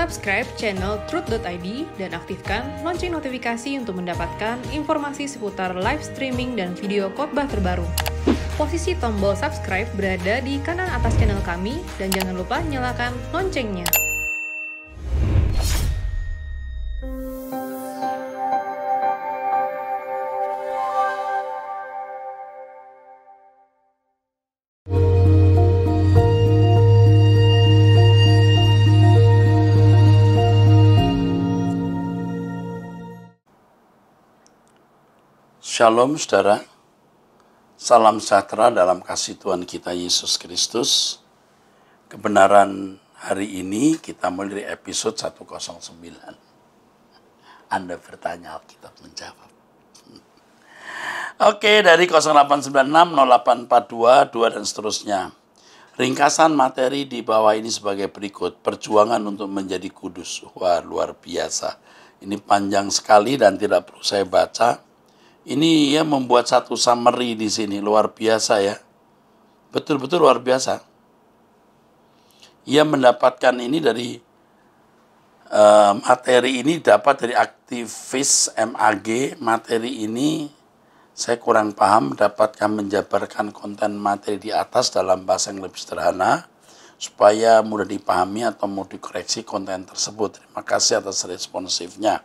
Subscribe channel Truth.id dan aktifkan lonceng notifikasi untuk mendapatkan informasi seputar live streaming dan video khotbah terbaru. Posisi tombol subscribe berada di kanan atas channel kami dan jangan lupa nyalakan loncengnya. Shalom saudara, salam sejahtera dalam kasih Tuhan kita Yesus Kristus. Kebenaran hari ini kita mulai dari episode 109. Anda bertanya, Alkitab menjawab. Oke, dari 0896, 0842, 2 dan seterusnya. Ringkasan materi di bawah ini sebagai berikut. Perjuangan untuk menjadi kudus. Wah, luar biasa. Ini panjang sekali dan tidak perlu saya baca. Ini ya membuat satu summary di sini, luar biasa ya. Betul-betul luar biasa. Ia mendapatkan ini dari materi ini dapat dari aktivis MAG. Materi ini saya kurang paham, dapatkan menjabarkan konten materi di atas dalam bahasa yang lebih sederhana supaya mudah dipahami atau mau dikoreksi konten tersebut. Terima kasih atas responsifnya.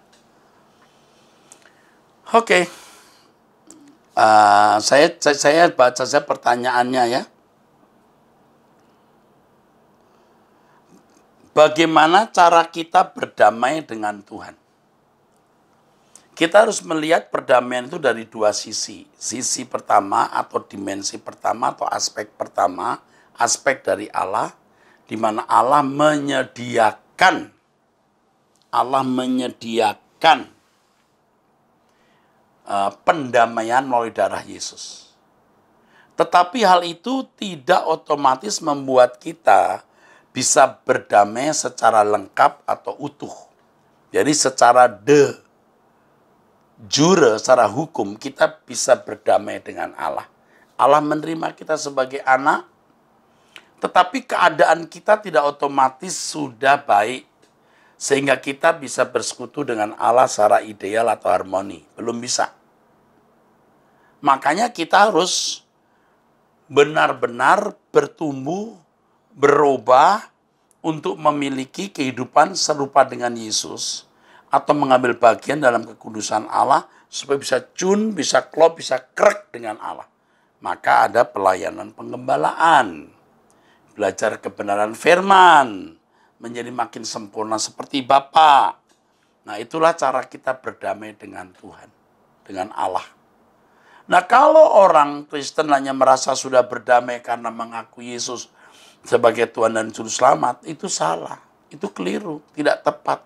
Oke. Saya baca saja pertanyaannya ya. Bagaimana cara kita berdamai dengan Tuhan? Kita harus melihat perdamaian itu dari dua sisi. Sisi pertama atau dimensi pertama atau aspek pertama, aspek dari Allah, di mana Allah menyediakan pendamaian melalui darah Yesus. Tetapi hal itu tidak otomatis membuat kita bisa berdamai secara lengkap atau utuh. Jadi secara de jure, secara hukum kita bisa berdamai dengan Allah. Allah menerima kita sebagai anak, tetapi keadaan kita tidak otomatis sudah baik sehingga kita bisa bersekutu dengan Allah secara ideal atau harmoni. Belum bisa. Makanya kita harus benar-benar bertumbuh, berubah untuk memiliki kehidupan serupa dengan Yesus atau mengambil bagian dalam kekudusan Allah supaya bisa tune, bisa klop, bisa krek dengan Allah. Maka ada pelayanan penggembalaan, belajar kebenaran firman, menjadi makin sempurna seperti Bapa. Nah, itulah cara kita berdamai dengan Tuhan, dengan Allah. Nah, kalau orang Kristen hanya merasa sudah berdamai karena mengaku Yesus sebagai Tuhan dan Juru Selamat, itu salah, itu keliru, tidak tepat.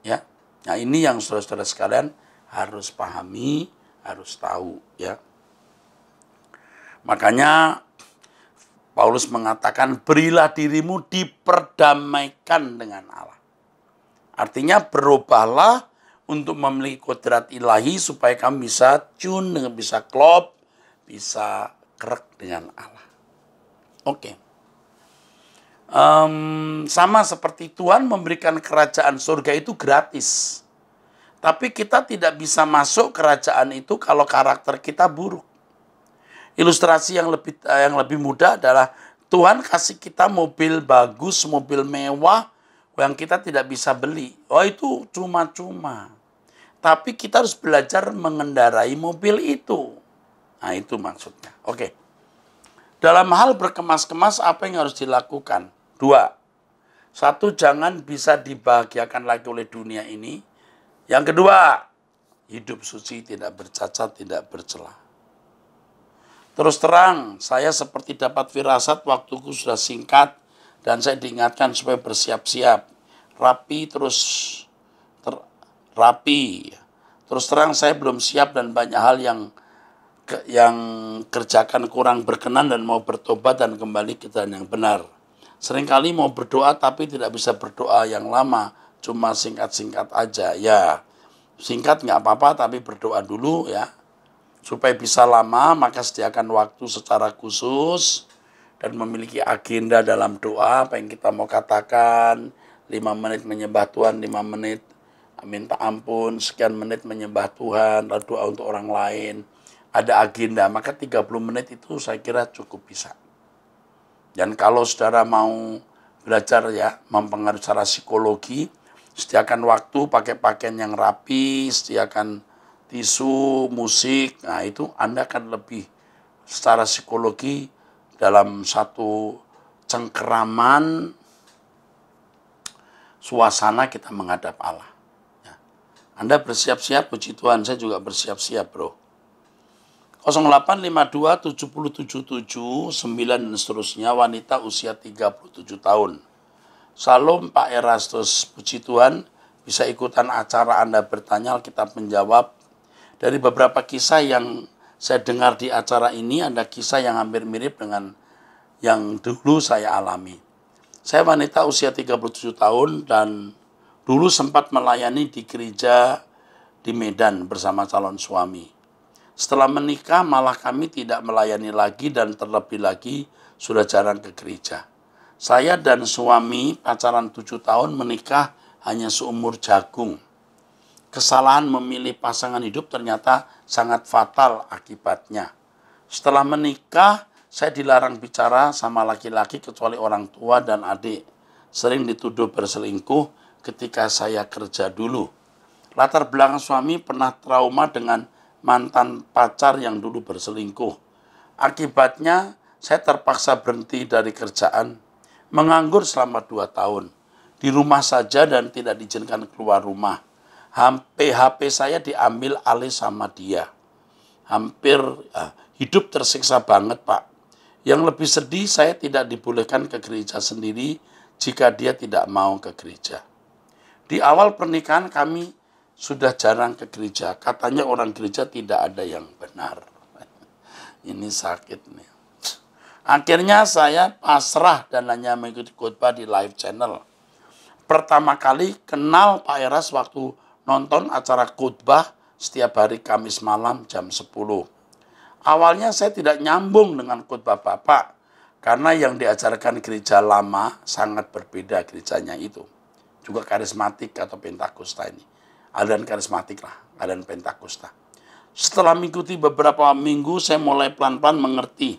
Ya. Nah, ini yang saudara-saudara sekalian harus pahami, harus tahu, ya. Makanya Paulus mengatakan, berilah dirimu diperdamaikan dengan Allah. Artinya berubahlah untuk memiliki kodrat ilahi supaya kamu bisa tune, bisa klop, bisa krek dengan Allah. Oke. Sama seperti Tuhan memberikan kerajaan surga itu gratis. Tapi kita tidak bisa masuk kerajaan itu kalau karakter kita buruk. Ilustrasi yang lebih mudah adalah Tuhan kasih kita mobil bagus, mobil mewah yang kita tidak bisa beli. Oh, itu cuma-cuma. Tapi kita harus belajar mengendarai mobil itu. Nah, itu maksudnya. Oke. Dalam hal berkemas-kemas, apa yang harus dilakukan? 2. 1, jangan bisa dibahagiakan lagi oleh dunia ini. Yang kedua, hidup suci, tidak bercacat, tidak bercela. Terus terang, saya seperti dapat firasat, waktuku sudah singkat, dan saya diingatkan supaya bersiap-siap. Rapi. Terus terang saya belum siap dan banyak hal yang kerjakan kurang berkenan dan mau bertobat dan kembali ke jalan yang benar. Seringkali mau berdoa tapi tidak bisa berdoa yang lama, cuma singkat-singkat aja. Ya, singkat nggak apa-apa tapi berdoa dulu ya. Supaya bisa lama maka sediakan waktu secara khusus dan memiliki agenda dalam doa apa yang kita mau katakan. 5 menit menyembah Tuhan, 5 menit minta ampun, sekian menit menyembah Tuhan, lalu doa untuk orang lain, ada agenda, maka 30 menit itu saya kira cukup bisa. Dan kalau saudara mau belajar ya, mempengaruhi secara psikologi, sediakan waktu, pakai pakaian yang rapi, sediakan tisu, musik, nah itu Anda akan lebih secara psikologi dalam satu cengkeraman suasana kita menghadap Allah. Ya. Anda bersiap-siap, puji Tuhan, saya juga bersiap-siap bro. 0852 7077 9 dan seterusnya, wanita usia 37 tahun. Salam Pak Erastus, puji Tuhan, bisa ikutan acara Anda bertanya, Alkitab menjawab. Dari beberapa kisah yang saya dengar di acara ini, ada kisah yang hampir mirip dengan yang dulu saya alami. Saya wanita usia 37 tahun dan dulu sempat melayani di gereja di Medan bersama calon suami. Setelah menikah malah kami tidak melayani lagi dan terlebih lagi sudah jarang ke gereja. Saya dan suami pacaran 7 tahun, menikah hanya seumur jagung. Kesalahan memilih pasangan hidup ternyata sangat fatal akibatnya. Setelah menikah, saya dilarang bicara sama laki-laki kecuali orang tua dan adik. Sering dituduh berselingkuh ketika saya kerja dulu. Latar belakang suami pernah trauma dengan mantan pacar yang dulu berselingkuh. Akibatnya, saya terpaksa berhenti dari kerjaan, menganggur selama 2 tahun. Di rumah saja dan tidak diizinkan keluar rumah. HP saya diambil alih sama dia. Hampir hidup tersiksa banget, Pak. Yang lebih sedih, saya tidak dibolehkan ke gereja sendiri jika dia tidak mau ke gereja. Di awal pernikahan kami sudah jarang ke gereja. Katanya orang gereja tidak ada yang benar. Ini sakit nih. Akhirnya saya pasrah dan hanya mengikuti khotbah di live channel. Pertama kali kenal Pak Eras waktu nonton acara khotbah setiap hari Kamis malam jam 10. Awalnya saya tidak nyambung dengan khotbah Bapak karena yang diajarkan gereja lama sangat berbeda gerejanya itu. Juga karismatik atau Pentakosta ini. Aliran karismatik lah, aliran Pentakosta. Setelah mengikuti beberapa minggu, saya mulai pelan-pelan mengerti.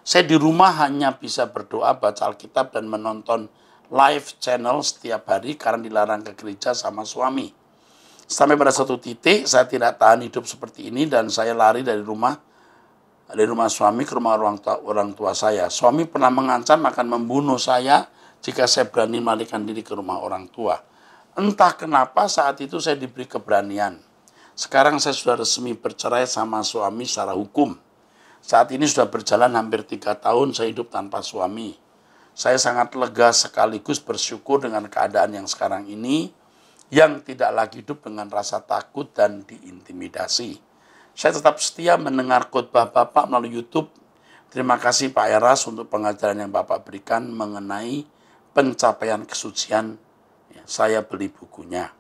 Saya di rumah hanya bisa berdoa, baca Alkitab, dan menonton live channel setiap hari karena dilarang ke gereja sama suami. Sampai pada satu titik, saya tidak tahan hidup seperti ini dan saya lari dari rumah suami ke rumah orang tua saya. Suami pernah mengancam akan membunuh saya jika saya berani melarikan diri ke rumah orang tua. Entah kenapa saat itu saya diberi keberanian. Sekarang saya sudah resmi bercerai sama suami secara hukum. Saat ini sudah berjalan hampir 3 tahun saya hidup tanpa suami. Saya sangat lega sekaligus bersyukur dengan keadaan yang sekarang ini, yang tidak lagi hidup dengan rasa takut dan diintimidasi. Saya tetap setia mendengar khotbah Bapak melalui YouTube. Terima kasih Pak Eras untuk pengajaran yang Bapak berikan mengenai pencapaian kesucian. Saya beli bukunya.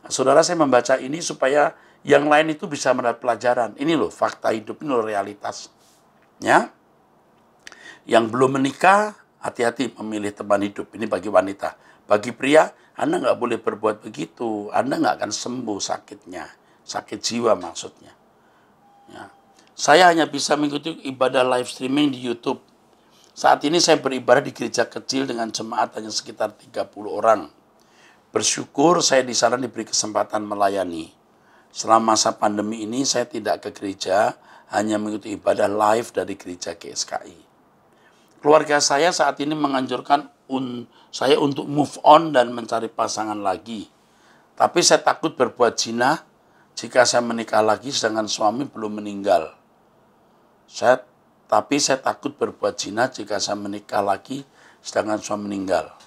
Nah, saudara, saya membaca ini supaya yang lain itu bisa mendapat pelajaran. Ini loh fakta hidup, ini loh realitas. Ya. Yang belum menikah, hati-hati memilih teman hidup. Ini bagi wanita. Bagi pria, Anda nggak boleh berbuat begitu. Anda nggak akan sembuh sakitnya. Sakit jiwa maksudnya. Ya. Saya hanya bisa mengikuti ibadah live streaming di YouTube. Saat ini saya beribadah di gereja kecil dengan jemaat hanya sekitar 30 orang. Bersyukur saya di sana diberi kesempatan melayani. Selama masa pandemi ini saya tidak ke gereja, hanya mengikuti ibadah live dari gereja GSKI. Keluarga saya saat ini menganjurkan saya untuk move on dan mencari pasangan lagi. Tapi saya takut berbuat zina jika saya menikah lagi sedangkan suami belum meninggal. Tapi saya takut berbuat zina jika saya menikah lagi sedangkan suami meninggal.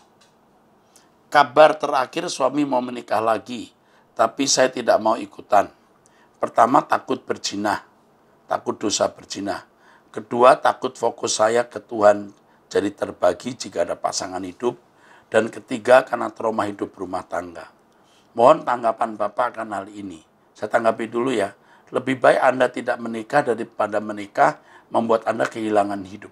Kabar terakhir suami mau menikah lagi, tapi saya tidak mau ikutan. Pertama, takut berzina, takut dosa berzina. Kedua, takut fokus saya ke Tuhan jadi terbagi jika ada pasangan hidup. Dan ketiga, karena trauma hidup rumah tangga. Mohon tanggapan Bapak akan hal ini. Saya tanggapi dulu ya. Lebih baik Anda tidak menikah daripada menikah membuat Anda kehilangan hidup.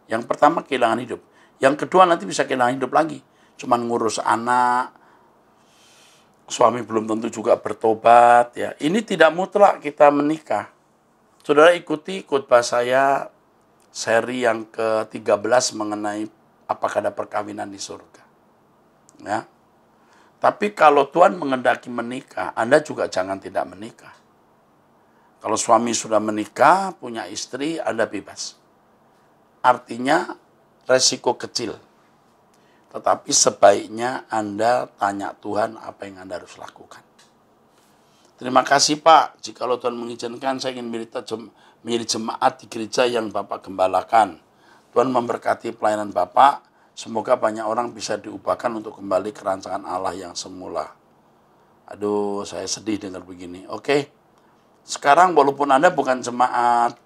Yang pertama, kehilangan hidup. Yang kedua, nanti bisa kehilangan hidup lagi. cuman ngurus anak, suami belum tentu juga bertobat, ya. Ini tidak mutlak kita menikah. Saudara ikuti khotbah saya seri yang ke-13 mengenai apakah ada perkawinan di surga. Ya. Tapi kalau Tuhan mengendaki menikah, Anda juga jangan tidak menikah. Kalau suami sudah menikah, punya istri, Anda bebas. Artinya resiko kecil. Tetapi sebaiknya Anda tanya Tuhan apa yang Anda harus lakukan. Terima kasih Pak, jikalau Tuhan mengizinkan saya ingin menjadi jemaat di gereja yang Bapak gembalakan. Tuhan memberkati pelayanan Bapak, semoga banyak orang bisa diubahkan untuk kembali ke rancangan Allah yang semula. Aduh, saya sedih dengar begini. Oke, sekarang walaupun Anda bukan jemaat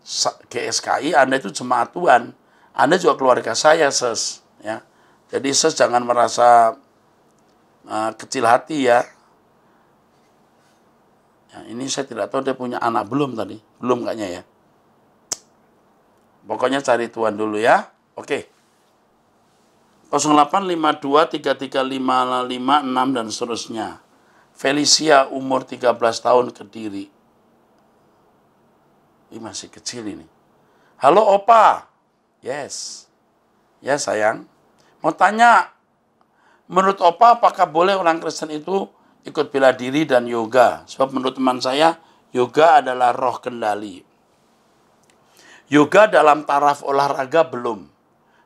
GSKI, Anda itu jemaat Tuhan. Anda juga keluarga saya, Ses. Ya. Jadi Ses jangan merasa kecil hati ya. Ya. Ini saya tidak tahu dia punya anak belum tadi. Belum kayaknya ya. Pokoknya cari Tuhan dulu ya. Oke. 0852335556 dan seterusnya. Felicia umur 13 tahun Kediri. Ini masih kecil ini. Halo Opa. Yes. Ya sayang. Mau tanya, menurut Opa apakah boleh orang Kristen itu ikut bela diri dan yoga? Sebab menurut teman saya, yoga adalah roh kendali. Yoga dalam taraf olahraga belum.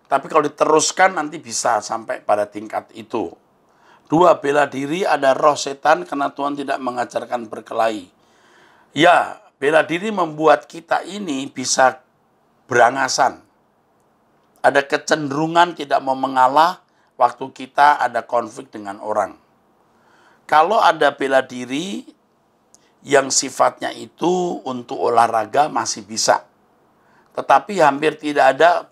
Tapi kalau diteruskan nanti bisa sampai pada tingkat itu. 2, bela diri ada roh setan karena Tuhan tidak mengajarkan berkelahi. Ya, bela diri membuat kita ini bisa berangasan. Ada kecenderungan tidak mau mengalah waktu kita ada konflik dengan orang. Kalau ada bela diri yang sifatnya itu untuk olahraga masih bisa. Tetapi hampir tidak ada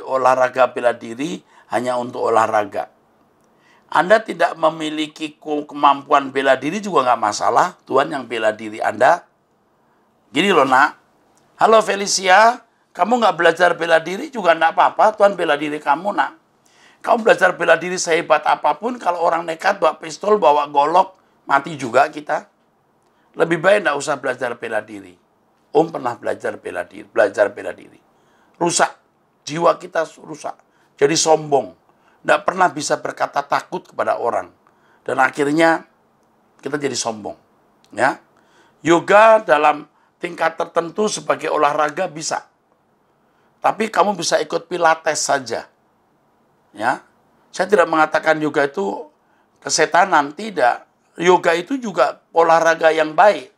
olahraga bela diri hanya untuk olahraga. Anda tidak memiliki kemampuan bela diri juga nggak masalah. Tuhan yang bela diri Anda. Gini loh nak. Halo Felicia. Kamu nggak belajar bela diri juga nggak apa-apa, Tuhan bela diri kamu nak. Kamu belajar bela diri sehebat apapun, kalau orang nekat bawa pistol, bawa golok, mati juga kita. Lebih baik nggak usah belajar bela diri. Om pernah belajar bela diri. Rusak, jiwa kita rusak. Jadi sombong, nggak pernah bisa berkata takut kepada orang. Dan akhirnya kita jadi sombong. Ya, yoga dalam tingkat tertentu sebagai olahraga bisa. Tapi kamu bisa ikut pilates saja. Ya. Saya tidak mengatakan yoga itu kesetanan, tidak. Yoga itu juga olahraga yang baik.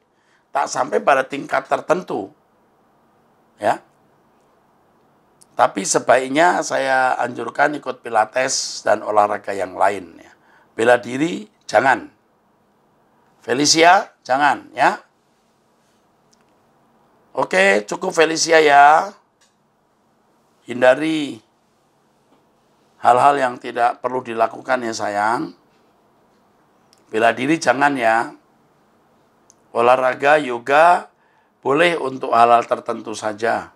Tak sampai pada tingkat tertentu. Ya. Tapi sebaiknya saya anjurkan ikut pilates dan olahraga yang lain ya. Bela diri jangan. Felicia jangan ya. Oke, cukup Felicia ya. Hindari hal-hal yang tidak perlu dilakukan ya sayang. Bela diri jangan ya. Olahraga, yoga boleh untuk hal-hal tertentu saja.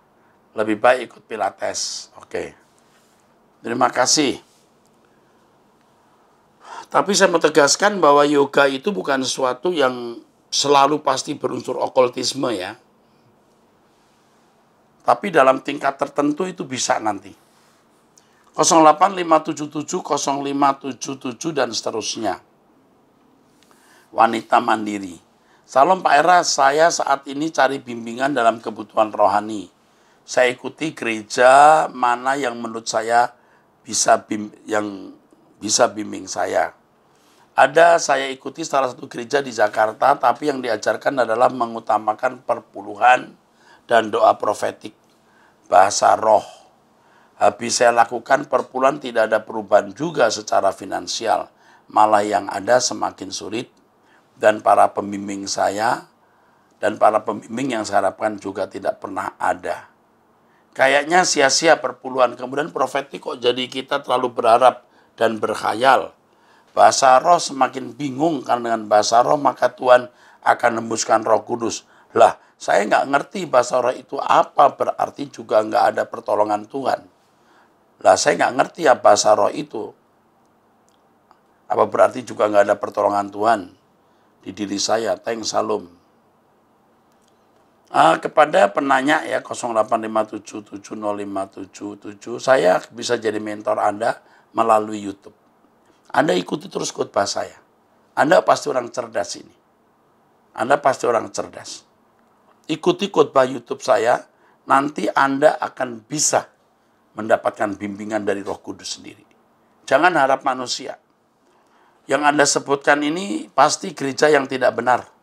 Lebih baik ikut pilates. Oke. Terima kasih. Tapi saya mau tegaskan bahwa yoga itu bukan sesuatu yang selalu pasti berunsur okultisme ya. Tapi dalam tingkat tertentu itu bisa nanti. 08577, 0577 dan seterusnya. Wanita mandiri. Salam Pak Era, saya saat ini cari bimbingan dalam kebutuhan rohani. Saya ikuti gereja mana yang menurut saya bisa bimbing saya. Ada saya ikuti salah satu gereja di Jakarta, tapi yang diajarkan adalah mengutamakan perpuluhan dan doa profetik, bahasa roh. Habis saya lakukan perpuluhan tidak ada perubahan juga secara finansial. Malah yang ada semakin sulit. Dan para pembimbing saya dan para pembimbing yang saya harapkan juga tidak pernah ada. Kayaknya sia-sia perpuluhan. Kemudian profetik kok jadi kita terlalu berharap dan berkhayal. Bahasa roh semakin bingung karena dengan bahasa roh maka Tuhan akan nembuskan Roh Kudus. Lah, saya nggak ngerti bahasa roh itu apa, berarti juga nggak ada pertolongan Tuhan. Lah, saya nggak ngerti ya bahasa roh itu. Apa berarti juga nggak ada pertolongan Tuhan di diri saya? Thanks, salam. Kepada penanya ya 0857705777, saya bisa jadi mentor Anda melalui YouTube. Anda ikuti terus khotbah saya. Anda pasti orang cerdas ini. Anda pasti orang cerdas. Ikuti khotbah YouTube saya, nanti Anda akan bisa mendapatkan bimbingan dari Roh Kudus sendiri. Jangan harap manusia. Yang Anda sebutkan ini pasti gereja yang tidak benar.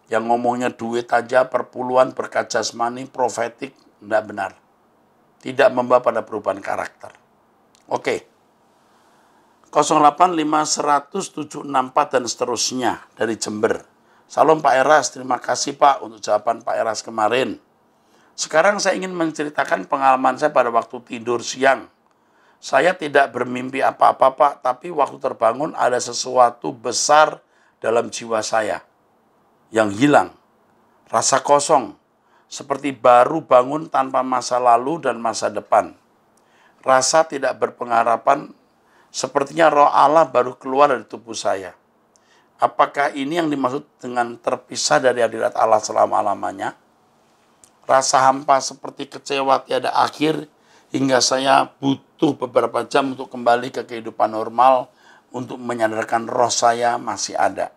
Yang ngomongnya duit aja, perpuluhan, berkat jasmani, profetik, tidak benar. Tidak membawa pada perubahan karakter. Oke. 08510074 dan seterusnya dari Jember. Salam Pak Eras, terima kasih Pak untuk jawaban Pak Eras kemarin. Sekarang saya ingin menceritakan pengalaman saya pada waktu tidur siang. Saya tidak bermimpi apa-apa Pak, tapi waktu terbangun ada sesuatu besar dalam jiwa saya yang hilang, rasa kosong, seperti baru bangun tanpa masa lalu dan masa depan. Rasa tidak berpengharapan, sepertinya roh Allah baru keluar dari tubuh saya. Apakah ini yang dimaksud dengan terpisah dari hadirat Allah selama-lamanya? Rasa hampa seperti kecewa tiada akhir, hingga saya butuh beberapa jam untuk kembali ke kehidupan normal, untuk menyadarkan roh saya masih ada.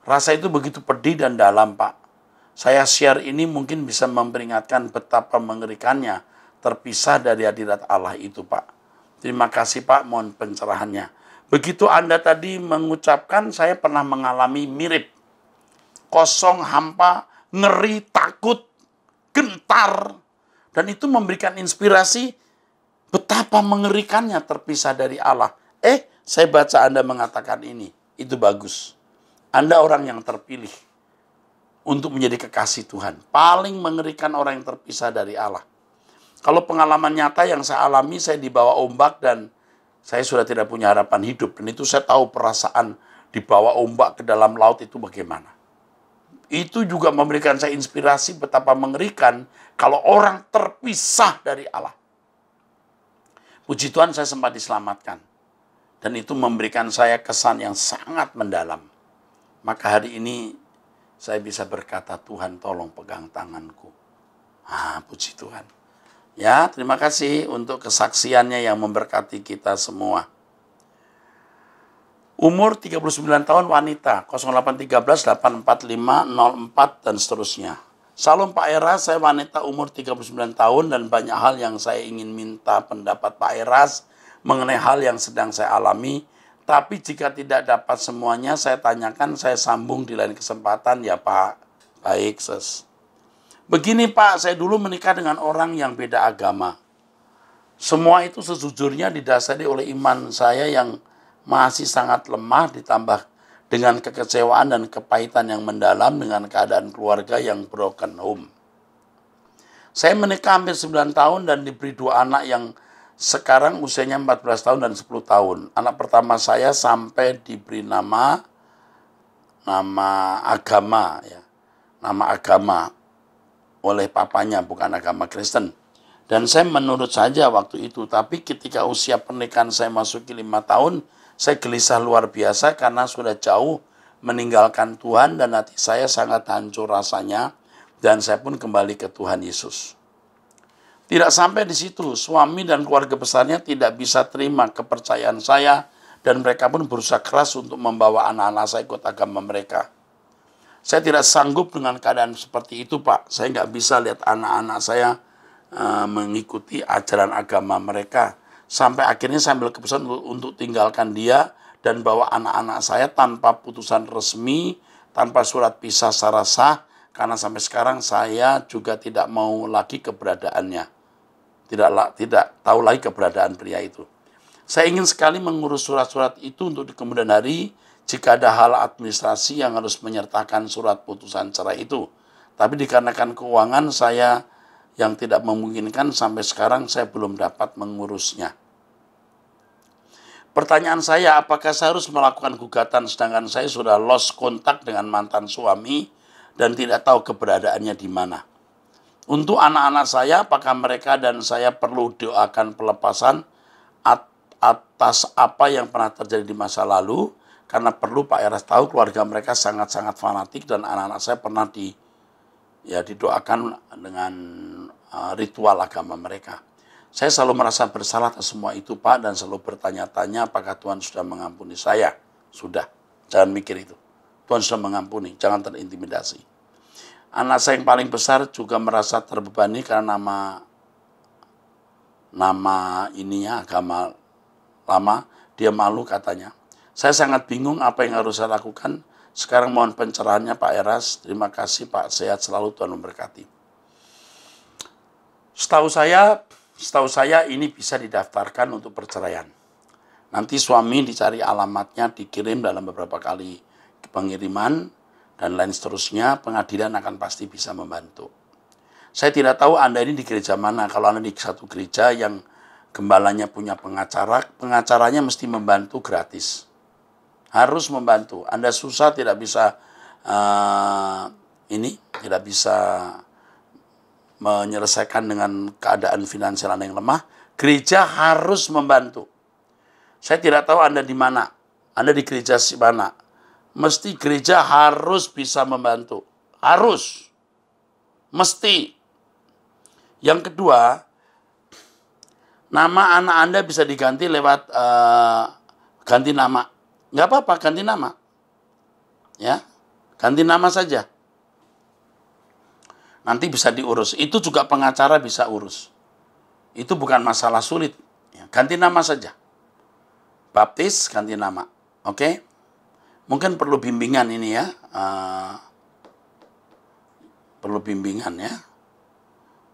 Rasa itu begitu pedih dan dalam, Pak. Saya share ini mungkin bisa memperingatkan betapa mengerikannya terpisah dari hadirat Allah itu, Pak. Terima kasih, Pak. Mohon pencerahannya. Begitu Anda tadi mengucapkan, saya pernah mengalami mirip. Kosong, hampa, ngeri, takut, gentar. Dan itu memberikan inspirasi betapa mengerikannya terpisah dari Allah. Saya baca Anda mengatakan ini. Itu bagus. Anda orang yang terpilih untuk menjadi kekasih Tuhan. Paling mengerikan orang yang terpisah dari Allah. Kalau pengalaman nyata yang saya alami, saya dibawa ombak dan saya sudah tidak punya harapan hidup. Dan itu saya tahu perasaan dibawa ombak ke dalam laut itu bagaimana. Itu juga memberikan saya inspirasi betapa mengerikan kalau orang terpisah dari Allah. Puji Tuhan saya sempat diselamatkan. Dan itu memberikan saya kesan yang sangat mendalam. Maka hari ini saya bisa berkata, Tuhan tolong pegang tanganku. Puji Tuhan. Ya, terima kasih untuk kesaksiannya yang memberkati kita semua. Umur 39 tahun wanita, 0813-845-04 dan seterusnya. Salam Pak Eras, saya wanita umur 39 tahun dan banyak hal yang saya ingin minta pendapat Pak Eras mengenai hal yang sedang saya alami. Tapi jika tidak dapat semuanya, saya tanyakan, saya sambung di lain kesempatan ya Pak. Baik, Ses. Begini Pak, saya dulu menikah dengan orang yang beda agama. Semua itu sejujurnya didasari oleh iman saya yang masih sangat lemah, ditambah dengan kekecewaan dan kepahitan yang mendalam dengan keadaan keluarga yang broken home. Saya menikah hampir 9 tahun dan diberi 2 anak yang sekarang usianya 14 tahun dan 10 tahun. Anak pertama saya sampai diberi nama agama ya. Nama agama oleh papanya, bukan agama Kristen. Dan saya menurut saja waktu itu, tapi ketika usia pernikahan saya masuki 5 tahun, saya gelisah luar biasa karena sudah jauh meninggalkan Tuhan dan hati saya sangat hancur rasanya dan saya pun kembali ke Tuhan Yesus. Tidak sampai di situ, suami dan keluarga besarnya tidak bisa terima kepercayaan saya dan mereka pun berusaha keras untuk membawa anak-anak saya ikut agama mereka. Saya tidak sanggup dengan keadaan seperti itu, Pak. Saya nggak bisa lihat anak-anak saya mengikuti ajaran agama mereka. Sampai akhirnya saya ambil keputusan untuk tinggalkan dia dan bawa anak-anak saya tanpa putusan resmi, tanpa surat pisah secara sah, karena sampai sekarang saya juga tidak mau lagi keberadaannya. Tidak tahu lagi keberadaan pria itu. Saya ingin sekali mengurus surat-surat itu untuk di kemudian hari jika ada hal administrasi yang harus menyertakan surat putusan cerai itu. Tapi dikarenakan keuangan saya yang tidak memungkinkan sampai sekarang saya belum dapat mengurusnya. Pertanyaan saya, apakah saya harus melakukan gugatan sedangkan saya sudah lost kontak dengan mantan suami dan tidak tahu keberadaannya di mana? Untuk anak-anak saya, apakah mereka dan saya perlu doakan pelepasan atas apa yang pernah terjadi di masa lalu, karena perlu Pak Eras tahu keluarga mereka sangat-sangat fanatik dan anak-anak saya pernah didoakan dengan ritual agama mereka. Saya selalu merasa bersalah atas semua itu Pak, dan selalu bertanya-tanya apakah Tuhan sudah mengampuni saya. Sudah, jangan mikir itu. Tuhan sudah mengampuni, jangan terintimidasi. Anak saya yang paling besar juga merasa terbebani karena nama ininya agama lama, dia malu katanya. Saya sangat bingung apa yang harus saya lakukan. Sekarang mohon pencerahannya Pak Eras. Terima kasih Pak, sehat selalu, Tuhan memberkati. Setahu saya ini bisa didaftarkan untuk perceraian. Nanti suami dicari alamatnya, dikirim dalam beberapa kali pengiriman, dan lain seterusnya, pengadilan akan pasti bisa membantu. Saya tidak tahu Anda ini di gereja mana. Kalau Anda di satu gereja yang gembalanya punya pengacara, pengacaranya mesti membantu gratis. Harus membantu. Anda susah tidak bisa tidak bisa menyelesaikan dengan keadaan finansial Anda yang lemah, gereja harus membantu. Saya tidak tahu Anda di mana, Anda di gereja mana. Mesti gereja harus bisa membantu. Harus. Mesti. Yang kedua, nama anak Anda bisa diganti lewat ganti nama. Nggak apa-apa, ganti nama. Ya, ganti nama saja. Nanti bisa diurus. Itu juga pengacara bisa urus. Itu bukan masalah sulit. Ya, ganti nama saja. Baptis, ganti nama. Oke? Mungkin perlu bimbingan ini ya. Perlu bimbingan ya.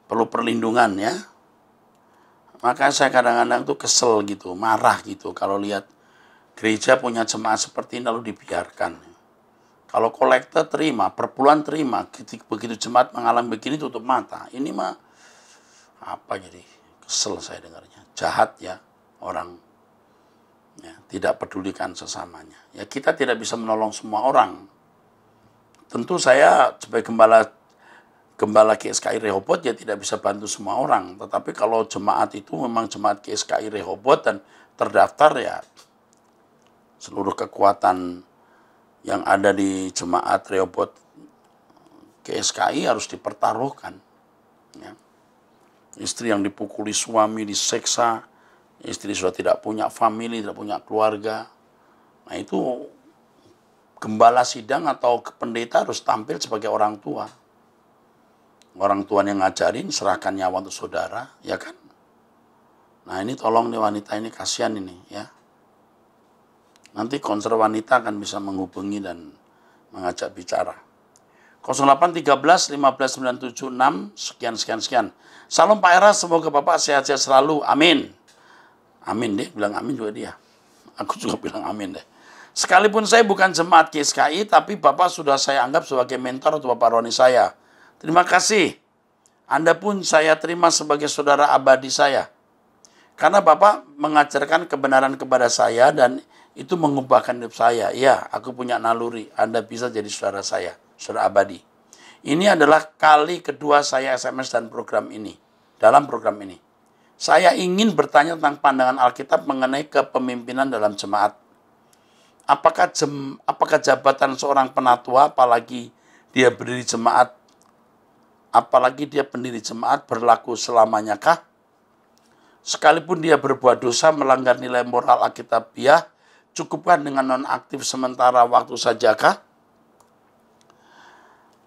Perlu perlindungan ya. Maka saya kadang-kadang tuh kesel gitu, marah gitu. Kalau lihat gereja punya jemaat seperti ini lalu dibiarkan. Kalau kolektor terima, perpuluhan terima, begitu jemaat mengalami begini tutup mata. Ini mah apa jadi kesel saya dengarnya. Jahat ya orang. Ya, tidak pedulikan sesamanya. Ya kita tidak bisa menolong semua orang. Tentu saya sebagai gembala GSKI Rehoboth ya tidak bisa bantu semua orang. Tetapi kalau jemaat itu memang jemaat GSKI Rehoboth dan terdaftar ya seluruh kekuatan yang ada di jemaat Rehoboth GSKI harus dipertaruhkan. Ya. Istri yang dipukuli suami, diseksa, istri sudah tidak punya famili, tidak punya keluarga. Nah itu gembala sidang atau pendeta harus tampil sebagai orang tua. Orang tua yang ngajarin, serahkan nyawa untuk saudara, ya kan? Nah ini tolong nih wanita ini, kasihan ini ya. Nanti konser wanita akan bisa menghubungi dan mengajak bicara. 0813 15 976 sekian. Salam Pak Eras, semoga Bapak sehat-sehat selalu. Amin. Amin deh, bilang amin juga dia. Aku juga bilang amin deh. Sekalipun saya bukan jemaat GSKI, tapi Bapak sudah saya anggap sebagai mentor atau Bapak Roni saya. Terima kasih. Anda pun saya terima sebagai saudara abadi saya. Karena Bapak mengajarkan kebenaran kepada saya dan itu mengubahkan hidup saya. Ya, aku punya naluri. Anda bisa jadi saudara saya, saudara abadi. Ini adalah kali kedua saya SMS dan program ini. Dalam program ini. Saya ingin bertanya tentang pandangan Alkitab mengenai kepemimpinan dalam jemaat. Apakah jabatan seorang penatua, apalagi dia berdiri jemaat, apalagi dia pendiri jemaat, berlaku selamanya kah? Sekalipun dia berbuat dosa, melanggar nilai moral Alkitabiah, cukupkan dengan nonaktif sementara waktu sajakah?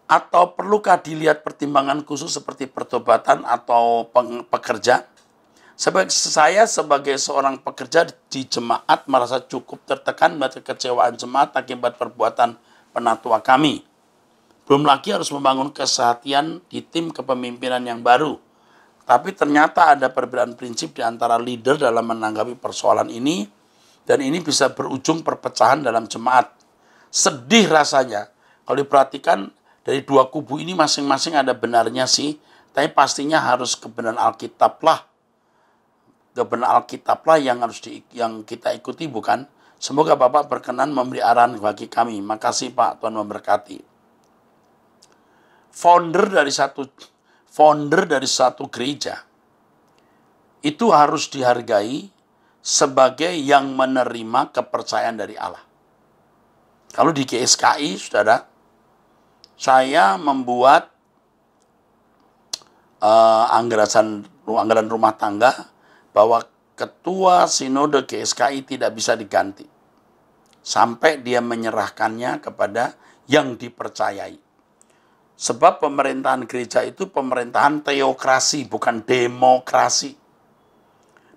Atau perlukah dilihat pertimbangan khusus seperti pertobatan atau pekerja? Saya sebagai seorang pekerja di jemaat merasa cukup tertekan melihat kekecewaan jemaat akibat perbuatan penatua kami. Belum lagi harus membangun kesehatian di tim kepemimpinan yang baru. Tapi ternyata ada perbedaan prinsip di antara leader dalam menanggapi persoalan ini. Dan ini bisa berujung perpecahan dalam jemaat. Sedih rasanya. Kalau diperhatikan dari dua kubu ini masing-masing ada benarnya sih. Tapi pastinya harus kebenaran Alkitab lah. Kebenaran Alkitab lah yang kita ikuti, bukan? Semoga Bapak berkenan memberi arahan bagi kami. Makasih Pak, Tuhan memberkati. Founder dari satu gereja itu harus dihargai sebagai yang menerima kepercayaan dari Allah. Kalau di GSKI, saudara, saya membuat anggaran rumah tangga bahwa ketua sinode GSKI tidak bisa diganti sampai dia menyerahkannya kepada yang dipercayai. Sebab pemerintahan gereja itu pemerintahan teokrasi, bukan demokrasi.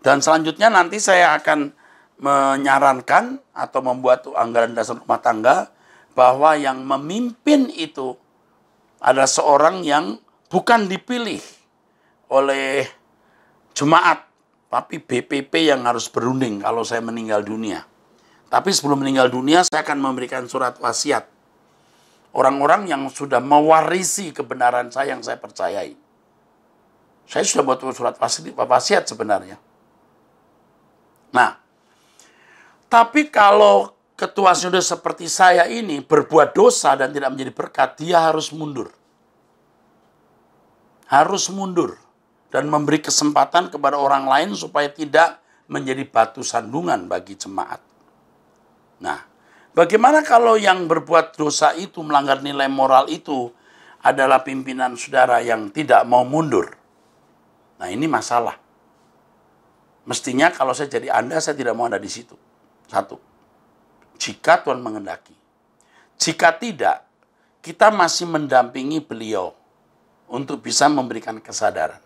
Dan selanjutnya nanti saya akan menyarankan atau membuat anggaran dasar rumah tangga bahwa yang memimpin itu adalah seorang yang bukan dipilih oleh jemaat, tapi BPP yang harus berunding kalau saya meninggal dunia. Tapi sebelum meninggal dunia, saya akan memberikan surat wasiat. Orang-orang yang sudah mewarisi kebenaran saya yang saya percayai. Saya sudah buat surat wasiat sebenarnya. Nah, tapi kalau ketua sinode seperti saya ini berbuat dosa dan tidak menjadi berkat, dia harus mundur. Harus mundur dan memberi kesempatan kepada orang lain supaya tidak menjadi batu sandungan bagi jemaat. Nah, bagaimana kalau yang berbuat dosa itu, melanggar nilai moral itu adalah pimpinan saudara yang tidak mau mundur? Nah, ini masalah. Mestinya kalau saya jadi Anda, saya tidak mau ada di situ. Satu, jika Tuhan mengendaki. Jika tidak, kita masih mendampingi beliau untuk bisa memberikan kesadaran.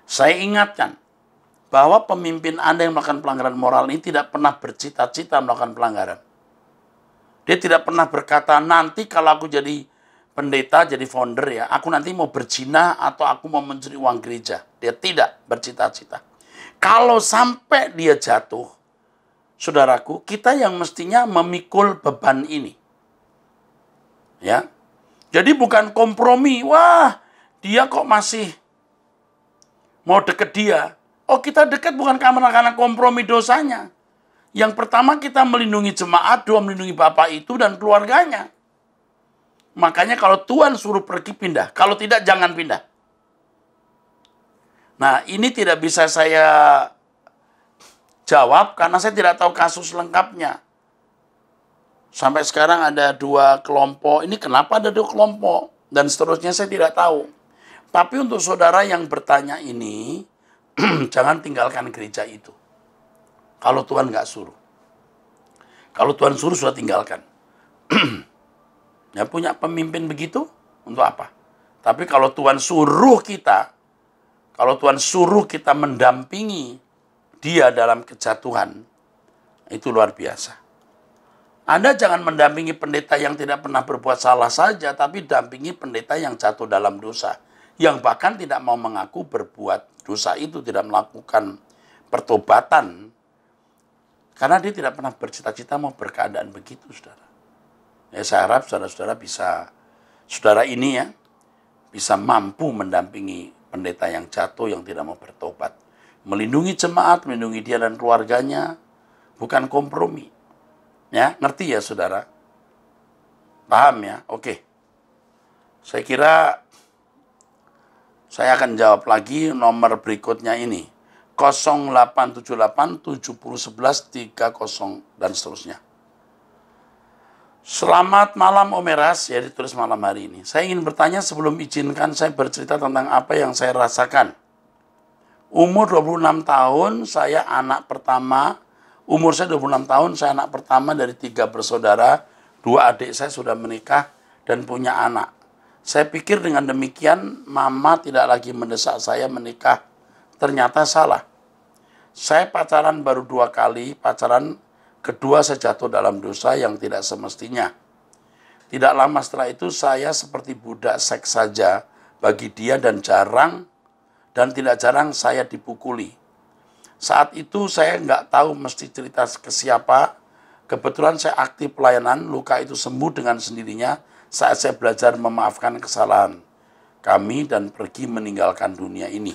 Saya ingatkan bahwa pemimpin Anda yang melakukan pelanggaran moral ini tidak pernah bercita-cita melakukan pelanggaran. Dia tidak pernah berkata, nanti kalau aku jadi pendeta, jadi founder ya, aku nanti mau berzina atau aku mau mencuri uang gereja. Dia tidak bercita-cita. Kalau sampai dia jatuh, saudaraku, kita yang mestinya memikul beban ini. Ya. Jadi bukan kompromi, wah, dia kok masih mau deket dia. Oh, kita dekat bukan karena kompromi dosanya. Yang pertama, kita melindungi jemaat, dua, melindungi bapak itu dan keluarganya. Makanya kalau Tuhan suruh pergi, pindah. Kalau tidak, jangan pindah. Nah, ini tidak bisa saya jawab karena saya tidak tahu kasus lengkapnya. Sampai sekarang ada 2 kelompok. Ini kenapa ada 2 kelompok? Dan seterusnya saya tidak tahu. Tapi untuk saudara yang bertanya ini, jangan tinggalkan gereja itu. Kalau Tuhan nggak suruh. Kalau Tuhan suruh, sudah tinggalkan. Ya, punya pemimpin begitu, untuk apa? Tapi kalau Tuhan suruh kita, kalau Tuhan suruh kita mendampingi dia dalam kejatuhan, itu luar biasa. Anda jangan mendampingi pendeta yang tidak pernah berbuat salah saja, tapi dampingi pendeta yang jatuh dalam dosa. Yang bahkan tidak mau mengaku berbuat dosa itu, tidak melakukan pertobatan. Karena dia tidak pernah bercita-cita mau berkeadaan begitu, saudara. Ya, saya harap saudara-saudara bisa, saudara ini ya, bisa mampu mendampingi pendeta yang jatuh, yang tidak mau bertobat. Melindungi jemaat, melindungi dia dan keluarganya, bukan kompromi. Ya, ngerti ya saudara? Paham ya? Oke. Saya kira saya akan jawab lagi nomor berikutnya ini. 0878 7011 30 dan seterusnya. Selamat malam Om Eras, ya ditulis malam hari ini. Saya ingin bertanya sebelum izinkan saya bercerita tentang apa yang saya rasakan. Umur 26 tahun, saya anak pertama. Umur saya 26 tahun, saya anak pertama dari 3 bersaudara. 2 adik saya sudah menikah dan punya anak. Saya pikir dengan demikian, mama tidak lagi mendesak saya menikah. Ternyata salah. Saya pacaran baru 2 kali, pacaran kedua saya jatuh dalam dosa yang tidak semestinya. Tidak lama setelah itu saya seperti budak seks saja bagi dia dan tidak jarang saya dipukuli. Saat itu saya nggak tahu mesti cerita ke siapa. Kebetulan saya aktif pelayanan, luka itu sembuh dengan sendirinya saat saya belajar memaafkan kesalahan kami dan pergi meninggalkan dunia ini.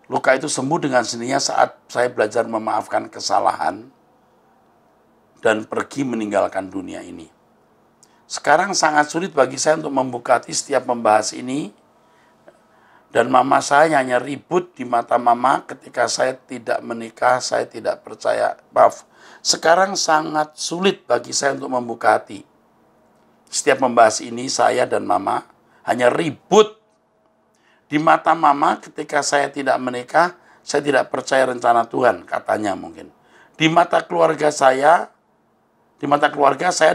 Luka itu sembuh dengan sendirinya saat saya belajar memaafkan kesalahan dan pergi meninggalkan dunia ini. Sekarang sangat sulit bagi saya untuk membuka hati setiap membahas ini Dan mama saya hanya ribut di mata mama ketika saya tidak menikah, saya tidak percaya. Maaf, sekarang sangat sulit bagi saya untuk membuka hati. Setiap membahas ini, saya dan mama hanya ribut di mata mama ketika saya tidak menikah, saya tidak percaya rencana Tuhan, katanya mungkin. Di mata keluarga saya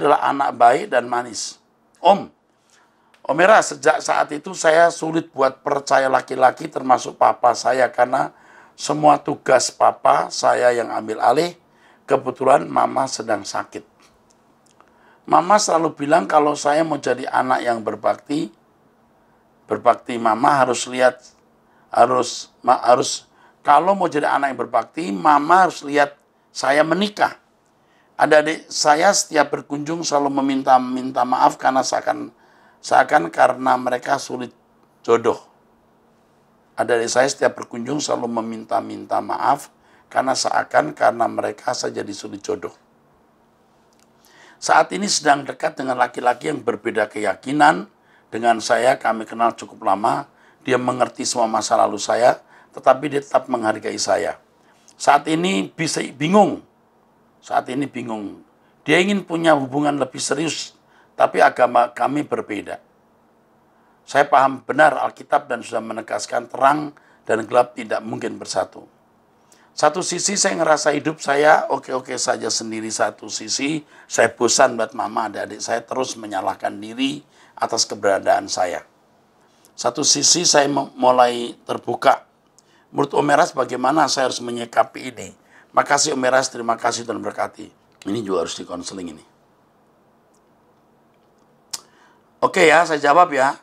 adalah anak baik dan manis. Om Era, sejak saat itu saya sulit buat percaya laki-laki termasuk papa saya karena semua tugas papa saya yang ambil alih, kebetulan mama sedang sakit. Mama selalu bilang kalau saya mau jadi anak yang berbakti mama kalau mau jadi anak yang berbakti, mama harus lihat saya menikah. Adik-adik saya setiap berkunjung selalu meminta maaf karena seakan karena mereka sulit jodoh. Adik-adik saya setiap berkunjung selalu meminta maaf karena karena mereka saja jadi sulit jodoh. Saat ini sedang dekat dengan laki-laki yang berbeda keyakinan dengan saya. Kami kenal cukup lama. Dia mengerti semua masa lalu saya, tetapi dia tetap menghargai saya. Saat ini bingung. Dia ingin punya hubungan lebih serius, tapi agama kami berbeda. Saya paham benar Alkitab dan sudah menegaskan terang dan gelap tidak mungkin bersatu. Satu sisi saya ngerasa hidup saya oke-oke saja sendiri. Satu sisi saya bosan buat mama adik-adik saya terus menyalahkan diri atas keberadaan saya. Satu sisi saya mulai terbuka. Menurut Om Eras bagaimana saya harus menyikapi ini? Makasih Om Eras, terima kasih dan berkati. Ini juga harus dikonseling ini. Oke ya, saya jawab ya.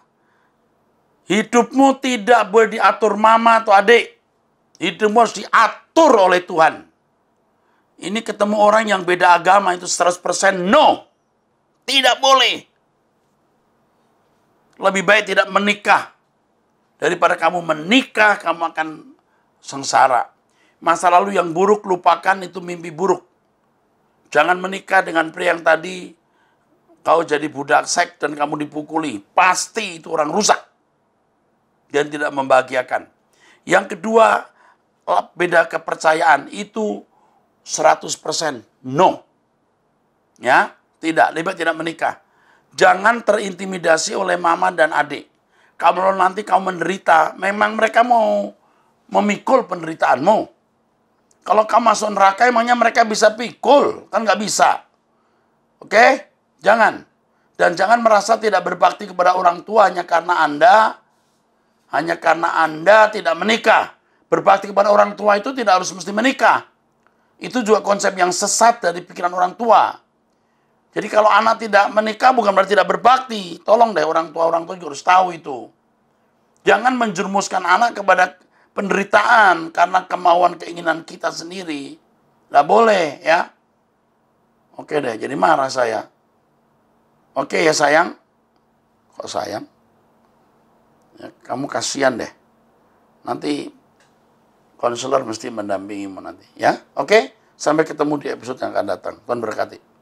Hidupmu tidak boleh diatur mama atau adik. Hidupmu harus diatur oleh Tuhan. Ini ketemu orang yang beda agama itu 100% no. Tidak boleh. Lebih baik tidak menikah. Daripada kamu menikah, kamu akan sengsara. Masa lalu yang buruk lupakan, itu mimpi buruk. Jangan menikah dengan pria yang tadi kau jadi budak seks dan kamu dipukuli. Pasti itu orang rusak. Dan tidak membahagiakan. Yang kedua, beda kepercayaan itu 100% no. Ya, lebih baik tidak menikah. Jangan terintimidasi oleh mama dan adik. Kalau nanti kamu menderita, memang mereka mau memikul penderitaanmu. Kalau kamu masuk neraka, emangnya mereka bisa pikul? Kan nggak bisa. Oke? Jangan. Dan jangan merasa tidak berbakti kepada orang tua hanya karena Anda tidak menikah. Berbakti kepada orang tua itu tidak harus mesti menikah. Itu juga konsep yang sesat dari pikiran orang tua. Jadi kalau anak tidak menikah bukan berarti tidak berbakti. Tolong deh orang tua juga harus tahu itu. Jangan menjerumuskan anak kepada penderitaan karena kemauan keinginan kita sendiri. Nggak boleh ya. Oke deh, jadi marah saya. Oke ya sayang. Kok sayang? Ya, kamu kasihan deh. Nanti konselor mesti mendampingimu nanti. Ya, oke? Sampai ketemu di episode yang akan datang. Tuhan berkati.